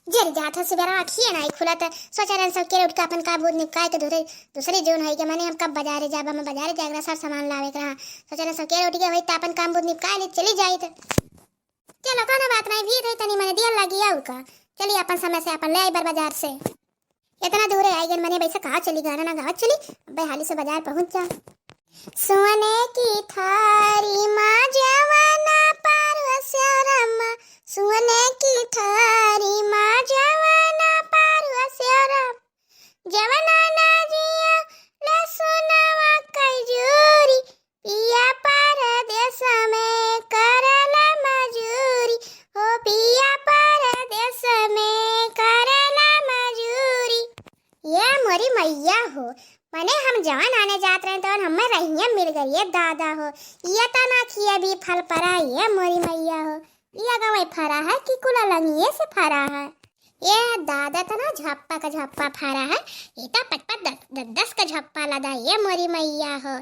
जर जात सुबह आखिए ना खुला तो सोचा रन सब के उठ के अपन का भूत निकाय के दूसरे दूसरे जोन है के माने हम कब बाजारे जाबा में बाजारे जागरा सब सामान लावे के रहा सोचा रन सब के उठ के होई त अपन काम भूत निकाय ले चली जाई त चलो कोनो बात नहीं भी रही तनी मने दिया लगी आउ का चलिए अपन समय से अपन ले आई बार बाजार से इतना दूर है आई गन मने वैसे कहा चली गाना ना गावत चली भाई हाली से बाजार पहुंच जा सोने की थारी माँ जवाना पारवस्यरम सोने की थारी माँ जवाना पारवस्यरम जवाना ना जिया लसुनवा कजूरी पिया परदेश में करला मजूरी हो पिया परदेश में करला मजूरी ये मोरी मैया हो मने हम जवान आने जात रहे तो हमें रहिया मिल गई ये दादा हो ये तना खिया भी फल परा ये मोरी मैया हो ये गवे फरा है कि कुला लंगिए से फरा है ये दादा तना झप्पा का झप्पा फरा है ये तो पट दस का झप्पा लदा ये मोरी मैया हो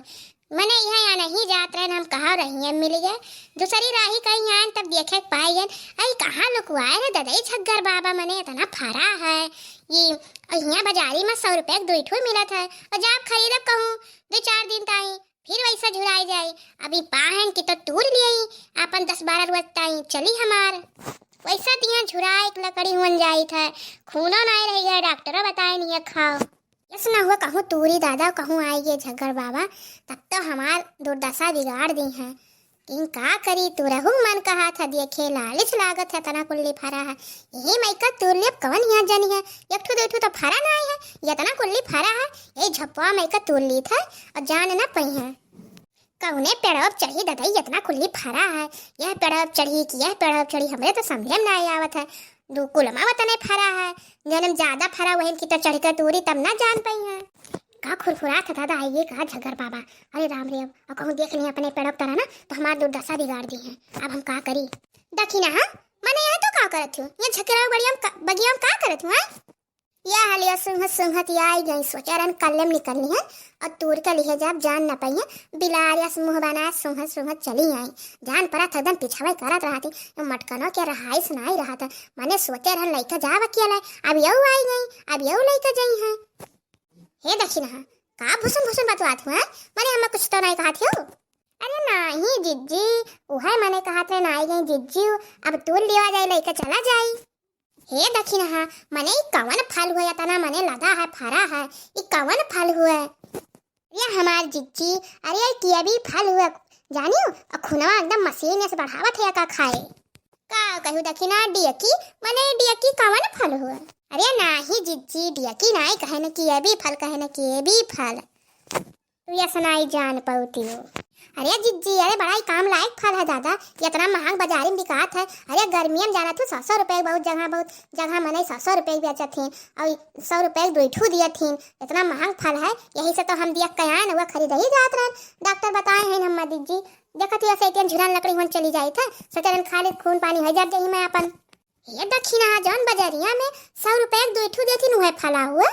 मने यहाँ नहीं जात रहे हम कहाँ रहिया मिल गए दूसरी राही कहीं आए तब देखे पाए गए अरे कहाँ लुकवाए रे दादा छग्गर बाबा मने इतना फरा है ये यहाँ बाजारी में 100 रुपए दो ठो मिला था और जब खरीद कहूँ 2-4 दिन ताई फिर वैसा झुराई जाए अभी पाहन की तो तूर लिए अपन 10-12 रोज ताई चली हमार वैसा तिया झुराए एक लकड़ी हुन जाई था खूनो नहीं रह गया डॉक्टर बताए नहीं खाओ यस ना हुआ कहूँ तूरी दादा कहूँ आई ये झग्गर बाबा तब तो हमार दुर्दशा बिगाड़ दी है किन का करी तू रहू मन कहा था देखे लालिच लागत है तना कुल्ली फरा है यही मैका तुरलिप कवन यहाँ जनी है एक ठो दो ठो तो फरा ना है ये तना कुल्ली फरा है ये झप्पा मैका तुरली था और जान ना पई है कौने पेड़ब चढ़ी ददाई इतना कुल्ली फरा है यह पेड़ब चढ़ी कि यह पेड़ब चढ़ी हमरे तो समझे में नहीं आवत है दो कुलमा वतने फरा है जन्म ज्यादा फरा वही की तो चढ़ कर तूरी तब ना जान पाई है का खुरखुरा था दादा आइए कहा झगर बाबा अरे राम रे और कहूँ देख लिया अपने पेड़ब तरह ना तो हमारी दुर्दशा बिगाड़ दी है अब हम का करी दखिना हाँ मैंने यहाँ तो का करत हूँ ये झकरा बढ़िया बगिया हम का करत हूँ या हालिया सुंघत आई गई सोचा रन कलम निकलनी है और तूर का लिहे जब जान न पाई है बिलारिया मुँह बना सुंघत चली आई जान पड़ा था एकदम पिछावे करत रहा थी मटकनों के रहाई सुनाई रहा था मैंने सोचे रहन लइका जा अकेला अब यू आई गई अब यू लइका जाई है हे दक्षिणा का भूषण बतवात हुआ मैंने हमें कुछ तो नहीं कहा थी अरे नहीं जिज्जी वह मैंने कहा था ना आई गई जिज्जी अब तूर लिया जाए लइका चला जाई हे दक्षिणा मने कवन फल हुआ तना मने लगा है फरा है ये कवन फल हुआ ये हमार जिज्जी अरे किया भी फल हुआ जानियो खुनवा एकदम मशीन से बढ़ावत है का खाए का कहू दक्षिणा डियकी मने डियकी कवन फल हुआ अरे नाही जिज्जी डियकी नहीं कहे न किया भी फल कहे न किए भी फल तू ये सुनाई जान पाती हो अरे जिज्जी अरे बड़ा ही काम लायक फल है दादा इतना महंग बाजारी में बिकात है अरे गर्मियों में जाना था 100 रुपए बहुत जगह मैंने 100 रुपए बेचा थी और 100 रुपए बैठू दिया थी इतना महंग फल है यही से तो हम दिया कया न हुआ खरीद ही जात रहे डॉक्टर बताए हैं हम जिज्जी देखा थी ऐसे झुरान लकड़ी होन चली जाई था सोचा खा ले खून पानी हो जात जाही मैं अपन ये दक्षिणा जौन बाजारिया में 100 रुपए दो ठू देती नु है फला हुआ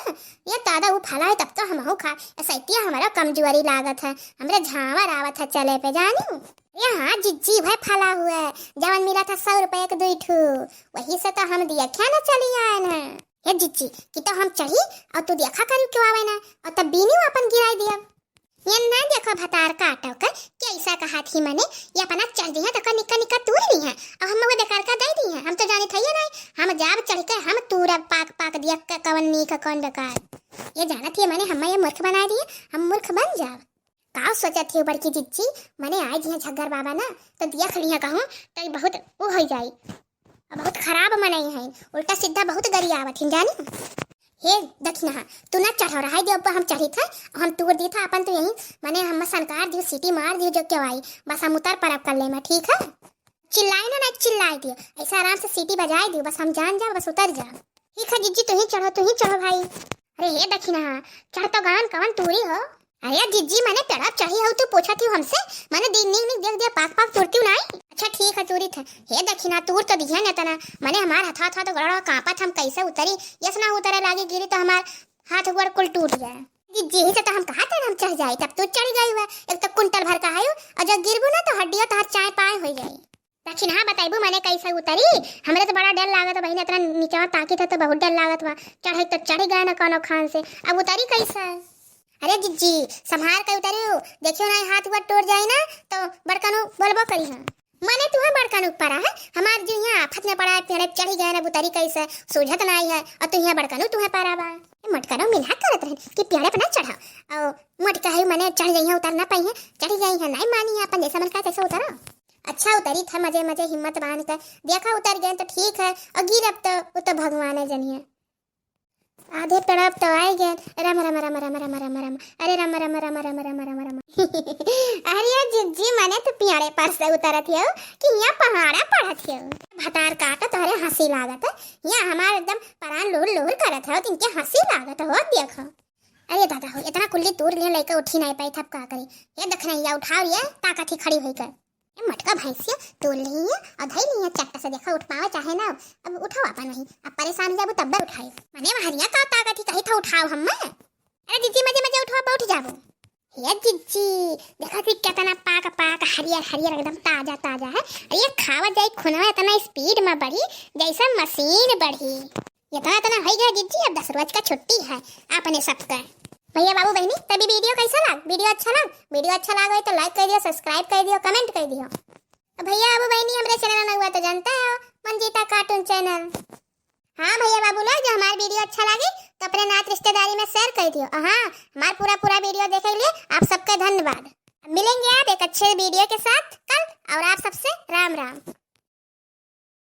ये दादा वो फला है तब तो हम हो खा ऐसा हमारा कमजोरी लागत है हमरे झावर आवत है चले पे जानी यहाँ जिज्जी भाई फला हुआ है जवन मिला था 100 रुपए के दो ठू वही से तो हम दिया क्या ना चली आए ना ये जिज्जी कि तो हम चढ़ी और तू देखा करी क्यों आवे ना और तब बीनी अपन गिराई दिया ये ना देखो भतार काटो का कैसा कहा थी मैंने ये अपना चल दी है तो निक्का तूर ली है और हम वो बेकार का दे दी है हम तो जाने थे नहीं हम जाब चढ़ के हम तूरा पाक दिया कवन नी का कौन बेकार ये जाना थी मैंने हमें ये मूर्ख बना दिए हम मूर्ख बन जाओ का सोचा थी बड़की जिज्जी मैंने आई जी झग्गर बाबा ना तो देख लिया कहूँ तो बहुत वो हो जाई बहुत खराब मनाई है उल्टा सीधा बहुत गरिया आवत जानी हे दक्षिणा तू ना चढ़ रहा है जब हम चढ़ी था हम तूर दी था अपन तो यही मैंने हम संकार दियो सीटी मार दियो जो क्यों आई बस हम उतर पर कर ले मैं ठीक है चिल्लाए ना नहीं चिल्लाए दियो ऐसा आराम से सीटी बजाए दियो बस हम जान जाओ बस उतर जाओ ठीक है जिज्जी तू ही चढ़ो भाई अरे हे दक्षिणा चढ़ तो गान कवन तूरी हो अरे जिज्जी मैंने तरफ चढ़ी हो तू पूछा थी हमसे मैंने दिन देख दिया पाक तोड़ती हूँ नहीं अच्छा ठीक है तूरी था हे दक्षिणा तूर तो दिया न तना मैंने हमार हथा तो गड़ा कांपा था हम कैसे उतरी यस ना उतरे लागे गिरी तो हमार हाथ गोड़ कुल टूट जाए जी से तो हम कहा था हम चढ़ जाए तब तू चढ़ गई हुआ एक तो कुंटल भर का है और जब गिरबू ना तो हड्डियों तो चाय पाए हो जाए दक्षिण हाँ बताइबू मैंने कैसे उतरी। हमरे तो बड़ा डर लागत बहिन, इतना नीचा ताकी था तो बहुत डर लागत बा। चढ़े तो चढ़ गए ना कोनो खान से, अब उतरी कैसे? अरे जिज्जी संभाल कर उतरियो, देखियो ना हाथ हुआ टूट जाए ना तो बड़कानो बोलबो करी है। माने तुम्हें बड़कानो पड़ा है, हमार जो यहाँ आफत में पड़ा है, पेड़े चढ़ी गए ना उतरी कैसे, सूझत ना आई है और तुम यहाँ बड़कानो तुम्हें पारा बा। मटकारो मिला करत रहे कि पेड़े पर ना चढ़ा और मटका है मैंने चढ़ गई है, उतरना पाई है, चढ़ी गई है, नहीं मानी है अपन जैसा मन का कैसे उतरा। अच्छा उतरी था मजे मजे हिम्मत बांध कर, देखा उतर गए तो ठीक है और गिर अब तो भगवान है जनिए। आधे पेड़ तो आए गए, रम रम रम रम रम रम रम, अरे रम रम रम रम रम रम रम। अरे जिज्जी मैंने तो पियाड़े पर से उतरत हो कि यहाँ पहाड़ा पड़त हो, भतार काटा तोहरे हंसी लागत है, यहाँ हमारे एकदम परान लोर लोर करत हो, तिनके हंसी लागत हो देखो। अरे दादा हो इतना कुल्ली दूर लिए लेकर उठी नहीं पाई, थप का करी ये देख नहीं या उठाओ ये ताकत ही खड़ी हुई कर। ये मटका भैंसिया तोड़ ली है और धई ली है चट्टा से, देखा उठ पावे चाहे ना, अब उठाओ अपन नहीं, अब परेशान जब तब उठाए मने महरिया का ताकत ही कही था उठाओ हम। अरे जिज्जी मजे मजे उठाओ उठ जाबो। ये जिज्जी देखा कि कितना पाक पाक हरियर हरियर एकदम ताजा ताजा है, ये खावा जाए खुनवा इतना स्पीड में बढ़ी जैसे मशीन बढ़ी। ये तो इतना हो गया जिज्जी, अब 10 रोज का छुट्टी है अपने सबका। भैया बाबू बहनी तभी वीडियो कैसा लग, वीडियो अच्छा लगा तो लाइक कर दियो, सब्सक्राइब कर दियो, कमेंट कर दियो। भैया बाबू बहनी हमारे चैनल में हुआ तो जानते हो मंजीता कार्टून चैनल। हाँ भैया बाबू लोग जो हमारा वीडियो अच्छा लगे तो अपने नात रिश्तेदारी में शेयर कर दियो। हाँ हमारा पूरा वीडियो देखे लिए आप सबका धन्यवाद। मिलेंगे आप एक अच्छे वीडियो के साथ कल, और आप सबसे राम राम।